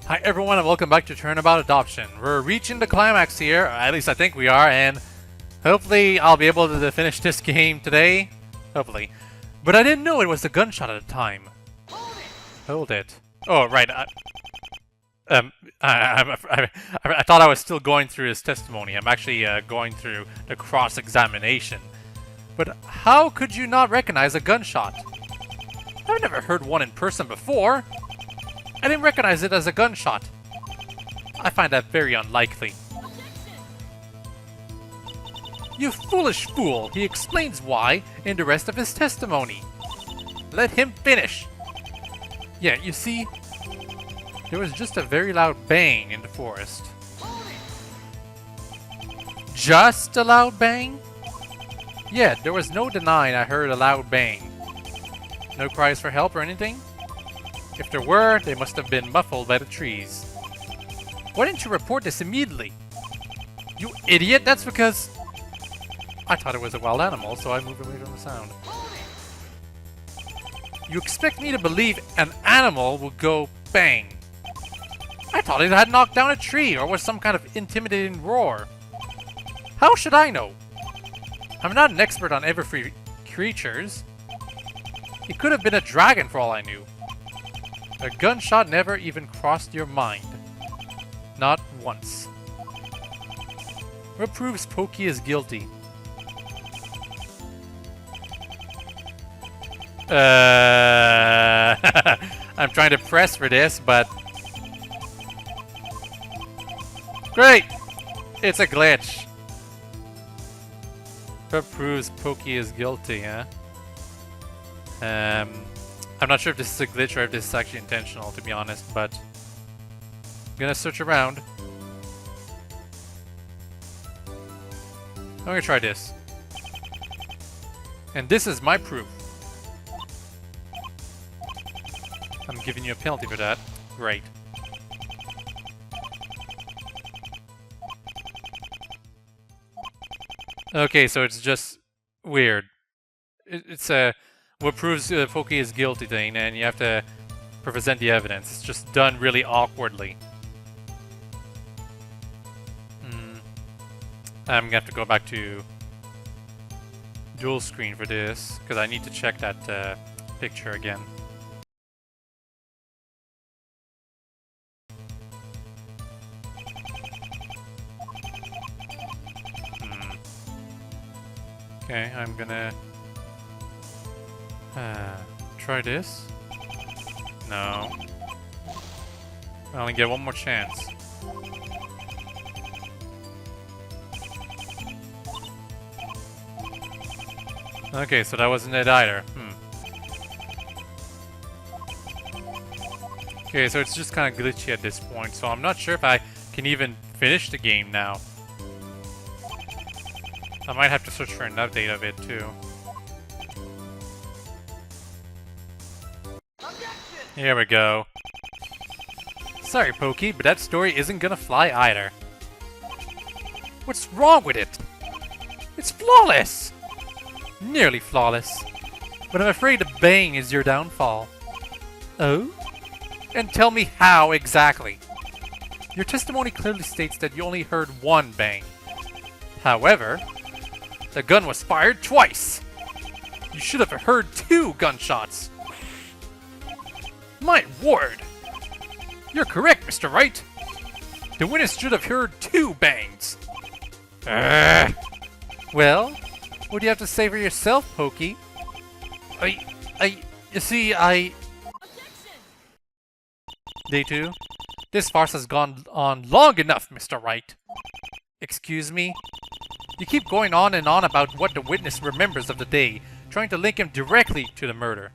Hi everyone and welcome back to Turnabout Adoption. We're reaching the climax here, or at least I think we are, and hopefully I'll be able to finish this game today. Hopefully. But I didn't know it was a gunshot at the time. Hold it. Oh, right. I thought I was still going through his testimony. I'm actually going through the cross-examination. But how could you not recognize a gunshot? I've never heard one in person before. I didn't recognize it as a gunshot. I find that very unlikely. You foolish fool! He explains why in the rest of his testimony. Let him finish. Yeah, you see, there was just a very loud bang in the forest. Just a loud bang? Yeah, there was no denying I heard a loud bang. No cries for help or anything? If there were, they must have been muffled by the trees. Why didn't you report this immediately? You idiot! That's because I thought it was a wild animal, so I moved away from the sound. You expect me to believe an animal will go bang? I thought it had knocked down a tree or was some kind of intimidating roar. How should I know? I'm not an expert on everfree creatures. It could have been a dragon for all I knew. A gunshot never even crossed your mind. Not once. What proves Pokey is guilty? I'm trying to press for this, but... Great! It's a glitch. What proves Pokey is guilty, huh? I'm not sure if this is a glitch or if this is actually intentional, to be honest, but I'm gonna search around. I'm gonna try this. And this is my proof. I'm giving you a penalty for that. Great. Okay, so it's just weird. It's a what proves Pokey is guilty thing, and you have to present the evidence. It's just done really awkwardly. I'm gonna have to go back to dual screen for this, because I need to check that picture again. Okay, I'm gonna try this. No. I only get one more chance. Okay, so that wasn't it either. Okay, so it's just kind of glitchy at this point, so I'm not sure if I can even finish the game now. I might have to search for an update of it too. Here we go. Sorry, Pokey, but that story isn't gonna fly either. What's wrong with it? It's flawless! Nearly flawless. But I'm afraid the bang is your downfall. Oh? And tell me how exactly. Your testimony clearly states that you only heard one bang. However, the gun was fired twice. You should have heard 2 gunshots. My word! You're correct, Mr. Wright. The witness should have heard 2 bangs. Well, what do you have to say for yourself, Pokey? You see, Day 2? This farce has gone on long enough, Mr. Wright. Excuse me? You keep going on and on about what the witness remembers of the day, trying to link him directly to the murder.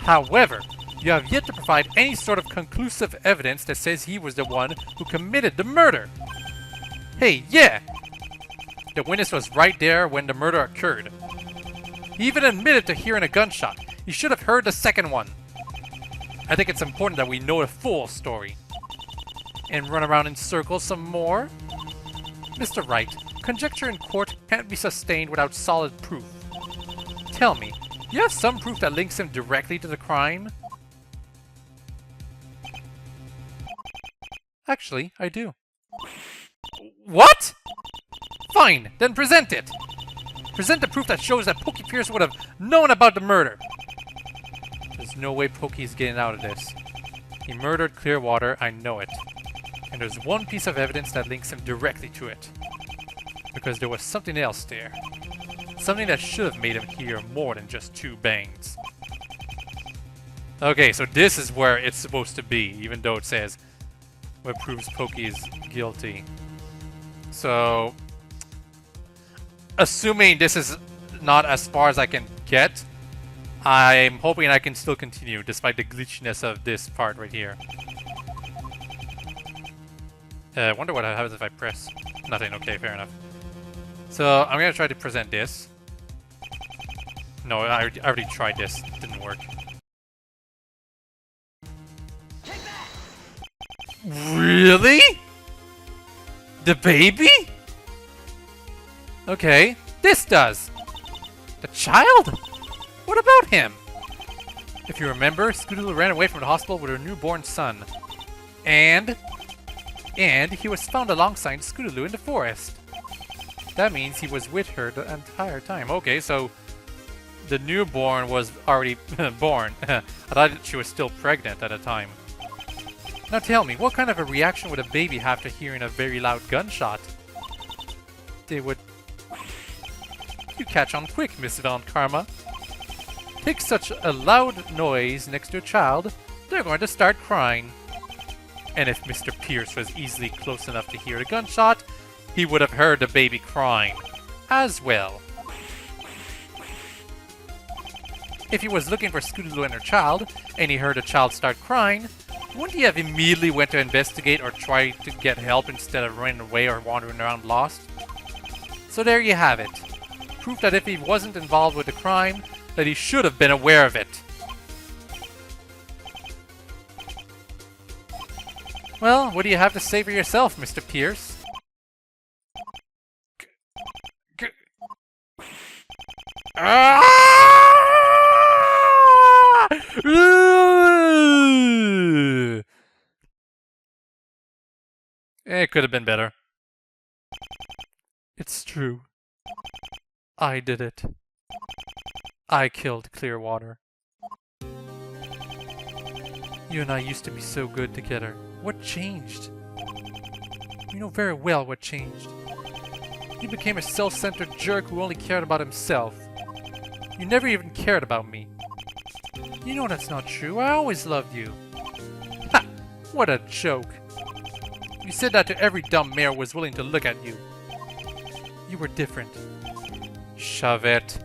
However, you have yet to provide any sort of conclusive evidence that says he was the one who committed the murder. Hey, yeah! The witness was right there when the murder occurred. He even admitted to hearing a gunshot. He should have heard the second one. I think it's important that we know the full story. And run around in circles some more? Mr. Wright, conjecture in court can't be sustained without solid proof. Tell me, you have some proof that links him directly to the crime? Actually, I do. What? Fine, then present it. Present the proof that shows that Pokey Pierce would have known about the murder. There's no way Pokey's getting out of this. He murdered Clearwater, I know it. And there's one piece of evidence that links him directly to it. Because there was something else there. Something that should have made him hear more than just 2 bangs. Okay, so this is where it's supposed to be, even though it says what proves Pokey is guilty. So, assuming this is not as far as I can get, I'm hoping I can still continue despite the glitchiness of this part right here. I wonder what happens if I press. Nothing, okay, fair enough. So, I'm gonna try to present this. No, I already tried this, didn't work. Really? The baby? Okay, this does. The child? What about him? If you remember, Scootaloo ran away from the hospital with her newborn son. And he was found alongside Scootaloo in the forest. That means he was with her the entire time. Okay, so the newborn was already born. I thought she was still pregnant at the time. Now tell me, what kind of a reaction would a baby have to hearing a very loud gunshot? They would... You catch on quick, Miss Von Karma. Take such a loud noise next to a child, they're going to start crying. And if Mr. Pierce was easily close enough to hear the gunshot, he would have heard the baby crying as well. If he was looking for Scootaloo and her child, and he heard the child start crying, wouldn't he have immediately went to investigate or try to get help instead of running away or wandering around lost? So there you have it. Proof that if he wasn't involved with the crime, that he should have been aware of it. Well, what do you have to say for yourself, Mr. Pierce? It could have been better. It's true. I did it. I killed Clearwater. You and I used to be so good together. What changed? You know very well what changed. You became a self-centered jerk who only cared about himself. You never even cared about me. You know that's not true. I always loved you. Ha! What a joke. You said that to every dumb mare who was willing to look at you. You were different. Shove it.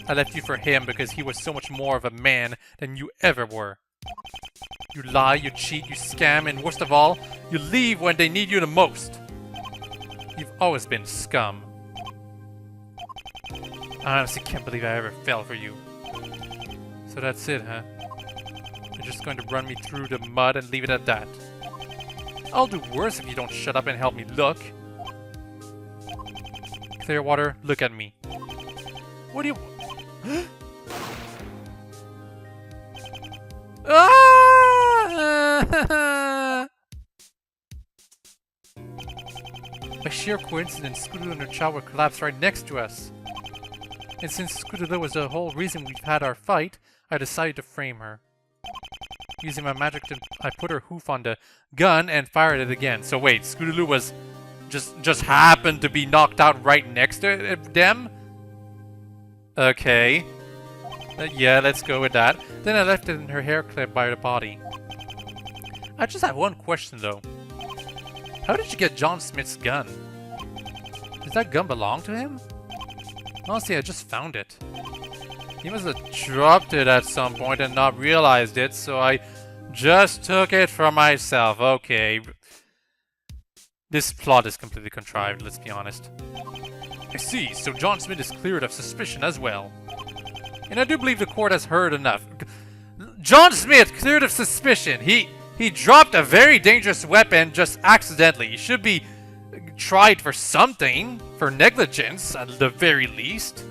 I left you for him because he was so much more of a man than you ever were. You lie, you cheat, you scam, and worst of all, you leave when they need you the most. You've always been scum. I honestly can't believe I ever fell for you. So that's it, huh? You're just going to run me through the mud and leave it at that. I'll do worse if you don't shut up and help me look. Clearwater, look at me. What do you... Ah! By sheer coincidence, Scootaloo and her child were collapsed right next to us. And since Scootaloo was the whole reason we've had our fight, I decided to frame her. Using my magic, I put her hoof on the gun and fired it again. So wait, Scootaloo was just happened to be knocked out right next to them? Okay. Yeah, let's go with that. Then I left it in her hair clip by the body. I just have one question though. How did you get John Smith's gun? Does that gun belong to him? Honestly, I just found it. He must have dropped it at some point and not realized it, so I just took it for myself. Okay. This plot is completely contrived, let's be honest. I see, so John Smith is cleared of suspicion as well. And I do believe the court has heard enough. John Smith cleared of suspicion. He dropped a very dangerous weapon just accidentally. He should be tried for something, for negligence at the very least.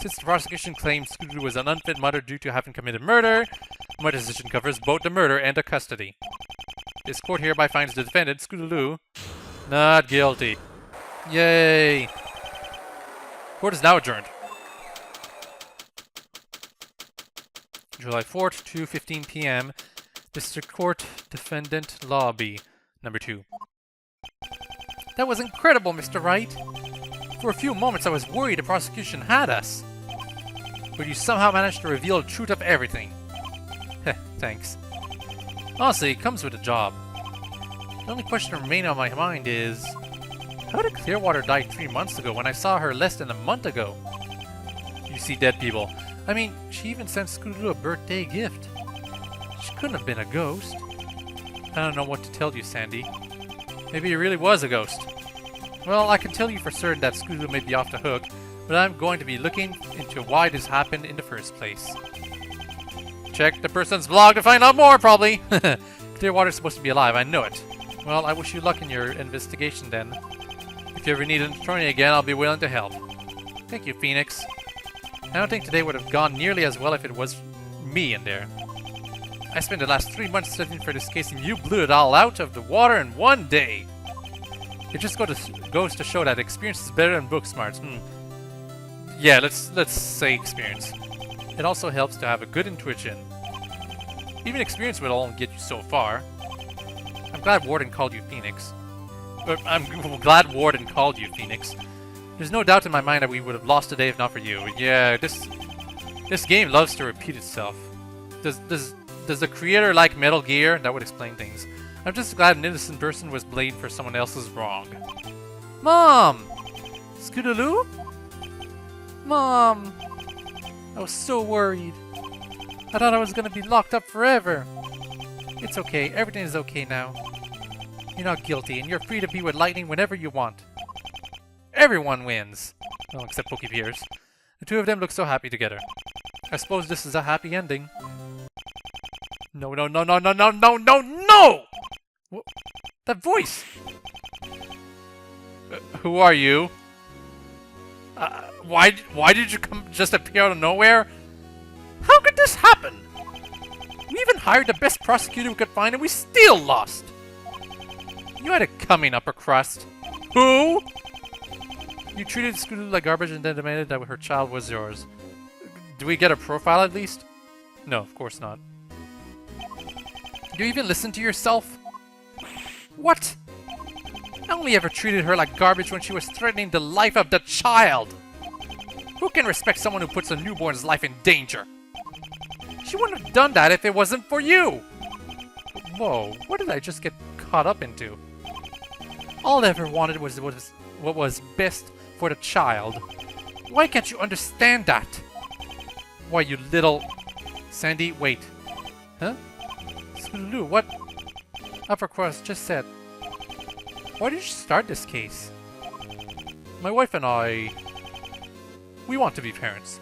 Since the prosecution claims Scootaloo was an unfit mother due to having committed murder, my decision covers both the murder and the custody. This court hereby finds the defendant, Scootaloo, not guilty. Yay! Court is now adjourned. July 4th, 2:15 p.m. District Court Defendant Lobby, number 2. That was incredible, Mr. Wright. For a few moments I was worried the prosecution had us. But you somehow managed to reveal the truth of everything. Heh, thanks. Honestly, it comes with the job. The only question remaining on my mind is... how did Clearwater die 3 months ago when I saw her less than a month ago? You see dead people. I mean, she even sent Scootaloo a birthday gift. She couldn't have been a ghost. I don't know what to tell you, Sandy. Maybe it really was a ghost. Well, I can tell you for certain that Scootaloo may be off the hook, but I'm going to be looking into why this happened in the first place. Check the person's blog to find out more, probably! Clearwater's supposed to be alive, I know it. Well, I wish you luck in your investigation then. If you ever need an attorney again, I'll be willing to help. Thank you, Phoenix. I don't think today would have gone nearly as well if it was me in there. I spent the last 3 months studying for this case and you blew it all out of the water in one day! It just goes to show that experience is better than book smarts. Yeah, let's say experience. It also helps to have a good intuition. Even experience will only get you so far. I'm glad Warden called you Phoenix. I'm glad Warden called you Phoenix. There's no doubt in my mind that we would have lost today if not for you. Yeah, this game loves to repeat itself. Does the creator like Metal Gear? That would explain things. I'm just glad an innocent person was blamed for someone else's wrong. Mom! Scootaloo? Mom! I was so worried. I thought I was gonna be locked up forever. It's okay. Everything is okay now. You're not guilty, and you're free to be with Lightning whenever you want. Everyone wins! Well, except Pokey Pierce. The two of them look so happy together. I suppose this is a happy ending. No, no, no, no, no, no, no, no, no! That voice! Who are you? Why did you just appear out of nowhere? How could this happen? We even hired the best prosecutor we could find and we still lost! You had it coming, upper crust. Who? You treated Scootaloo like garbage and then demanded that her child was yours. Do we get a profile at least? No, of course not. Do you even listen to yourself? What? I only ever treated her like garbage when she was threatening the life of the child! Who can respect someone who puts a newborn's life in danger? She wouldn't have done that if it wasn't for you! Whoa, what did I just get caught up into? All I ever wanted was what was best for the child. Why can't you understand that? Why, you little... Sandy, wait. Huh? Scootaloo, what? Upper Crust just said. Why did you start this case? My wife and I... we want to be parents.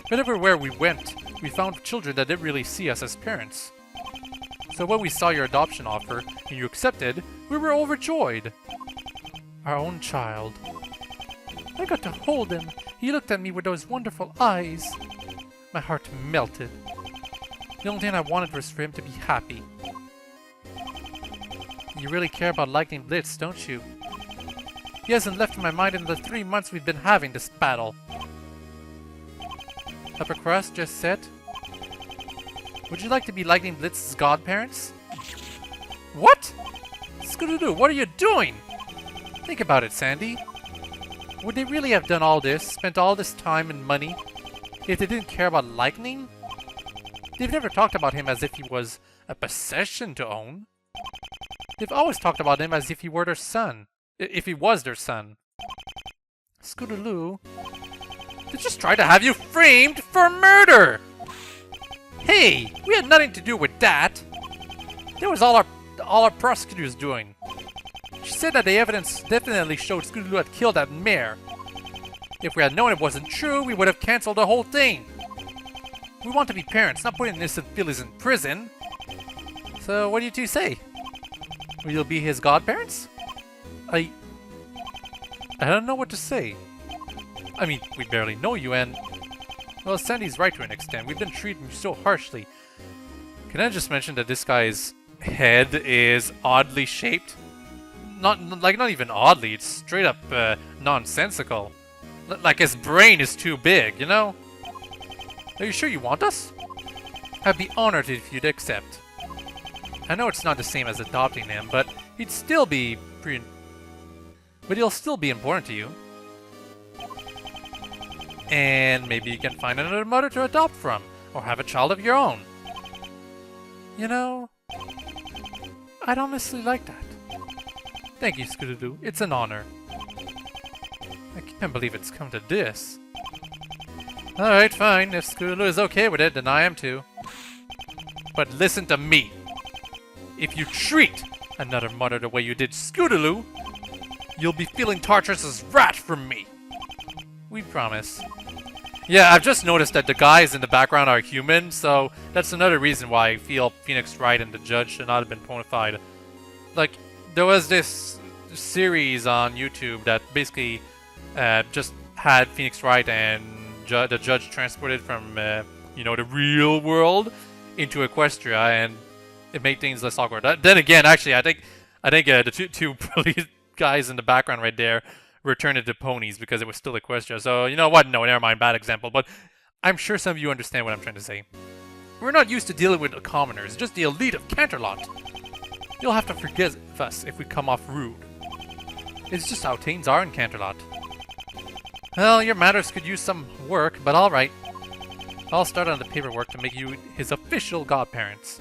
But everywhere we went, we found children that didn't really see us as parents. So when we saw your adoption offer, and you accepted, we were overjoyed. Our own child. I got to hold him. He looked at me with those wonderful eyes. My heart melted. The only thing I wanted was for him to be happy. You really care about Lightning Blitz, don't you? He hasn't left my mind in the 3 months we've been having this battle. Upper Crust just said, would you like to be Lightning Blitz's godparents? What? Scootaloo, what are you doing? Think about it, Sandy. Would they really have done all this, spent all this time and money, if they didn't care about Lightning? They've never talked about him as if he was a possession to own. They've always talked about him as if he were their son. If he was their son. Scootaloo, they just tried to have you framed for murder! Hey, we had nothing to do with that. That was all our prosecutor's doing. She said that the evidence definitely showed Scootaloo had killed that mare. If we had known it wasn't true, we would have cancelled the whole thing. We want to be parents, not putting innocent fillies in prison. So what do you two say? Will you be his godparents? I don't know what to say. I mean, we barely know you and... well, Sandy's right to an extent. We've been treating you so harshly. Can I just mention that this guy is head is oddly shaped. Not even oddly, it's straight up nonsensical. Like his brain is too big, you know? Are you sure you want us? I'd be honored if you'd accept. I know it's not the same as adopting him, but he'll still be important to you. And maybe you can find another mother to adopt from, or have a child of your own. You know, I'd honestly like that. Thank you, Scootaloo. It's an honor. I can't believe it's come to this. Alright, fine. If Scootaloo is okay with it, then I am too. But listen to me. If you treat another mother the way you did Scootaloo, you'll be feeling Tartarus's wrath from me. We promise. Yeah, I've just noticed that the guys in the background are human, so that's another reason why I feel Phoenix Wright and the judge should not have been bona fide. Like, there was this series on YouTube that basically just had Phoenix Wright and the judge transported from, you know, the real world into Equestria, and it made things less awkward. Then again, actually, I think the two police guys in the background right there returned it to ponies because it was still Equestria. So, you know what? No, never mind. Bad example. But I'm sure some of you understand what I'm trying to say. We're not used to dealing with the commoners, just the elite of Canterlot. You'll have to forgive us if we come off rude. It's just how things are in Canterlot. Well, your matters could use some work, but alright. I'll start on the paperwork to make you his official godparents.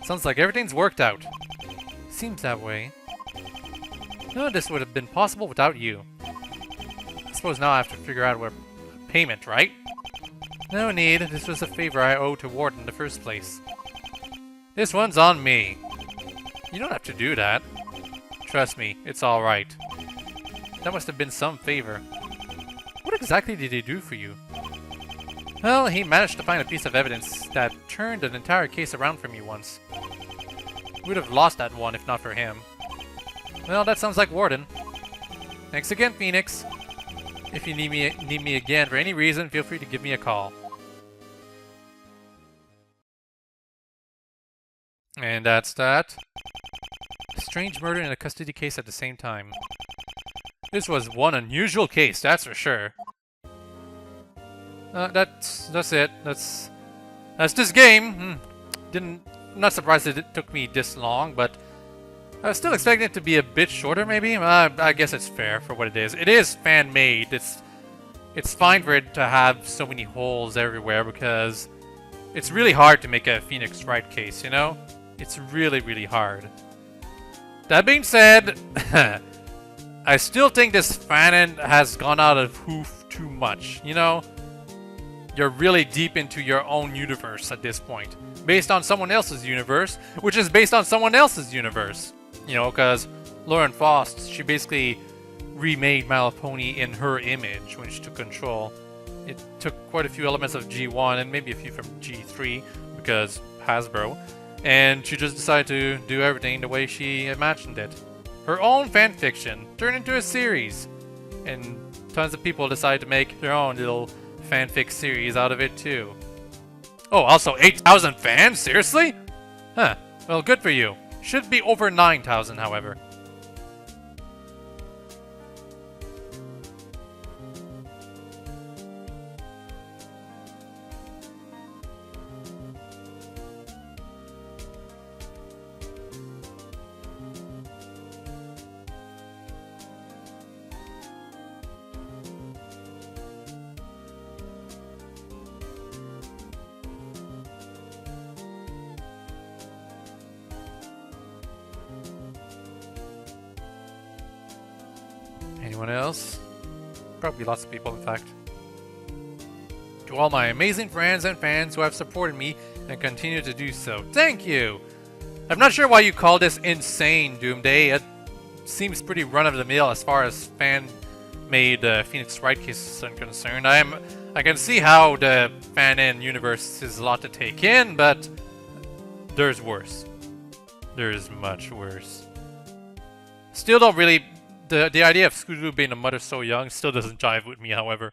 Sounds like everything's worked out. Seems that way. None of this would have been possible without you. I suppose now I have to figure out where payment, right? No need. This was a favor I owe to Ward in the first place. This one's on me. You don't have to do that. Trust me, it's alright. That must have been some favor. What exactly did he do for you? Well, he managed to find a piece of evidence that turned an entire case around for me once. We'd have lost that one if not for him. Well, that sounds like Warden. Thanks again, Phoenix. If you need me again for any reason, feel free to give me a call. And that's that. A strange murder and a custody case at the same time. This was one unusual case, that's for sure. That's it. That's this game. I'm not surprised that it took me this long, but I was still expecting it to be a bit shorter, maybe. I guess it's fair for what it is. It is fan-made. It's fine for it to have so many holes everywhere because it's really hard to make a Phoenix Wright case, you know? It's really, really hard. That being said, I still think this fanon has gone out of hoof too much, you know? You're really deep into your own universe at this point. Based on someone else's universe, which is based on someone else's universe. You know, because Lauren Faust, she basically remade My Little Pony in her image when she took control. It took quite a few elements of G1 and maybe a few from G3 because Hasbro. And she just decided to do everything the way she imagined it. Her own fanfiction turned into a series. And tons of people decided to make their own little fanfic series out of it too. Oh, also 8,000 fans? Seriously? Huh. Well, good for you. Should be over 9,000, however. Anyone else? Probably lots of people, in fact. To all my amazing friends and fans who have supported me and continue to do so, thank you! I'm not sure why you call this insane, Doomday. It seems pretty run-of-the-mill as far as fan-made Phoenix Wright cases are concerned. I can see how the fan-in universe is a lot to take in, but there's worse. There's much worse. Still don't really... The idea of Scootaloo being a mother so young still doesn't jive with me, however.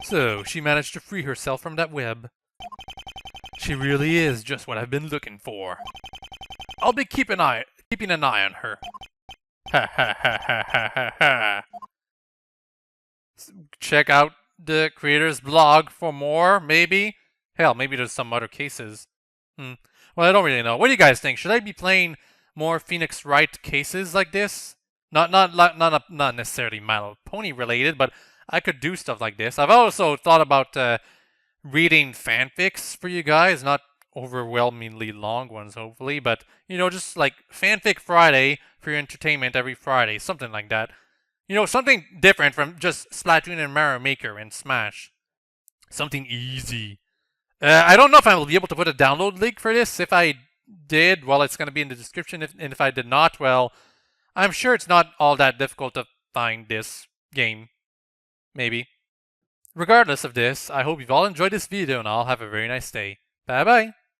So, she managed to free herself from that web. She really is just what I've been looking for. I'll be keeping an eye on her. Ha ha ha ha ha ha ha. Check out the creator's blog for more, maybe? Hell, maybe there's some other cases. Well, I don't really know. What do you guys think? Should I be playing more Phoenix Wright cases like this? Not necessarily My Little Pony related, but I could do stuff like this. I've also thought about reading fanfics for you guys, not overwhelmingly long ones, hopefully, but, you know, just like Fanfic Friday for your entertainment every Friday, something like that. You know, something different from just Splatoon and Mario Maker and Smash. Something easy. I don't know if I will be able to put a download link for this. If I did, well, it's going to be in the description. And if I did not, well, I'm sure it's not all that difficult to find this game. Maybe. Regardless of this, I hope you've all enjoyed this video and all have a very nice day. Bye-bye.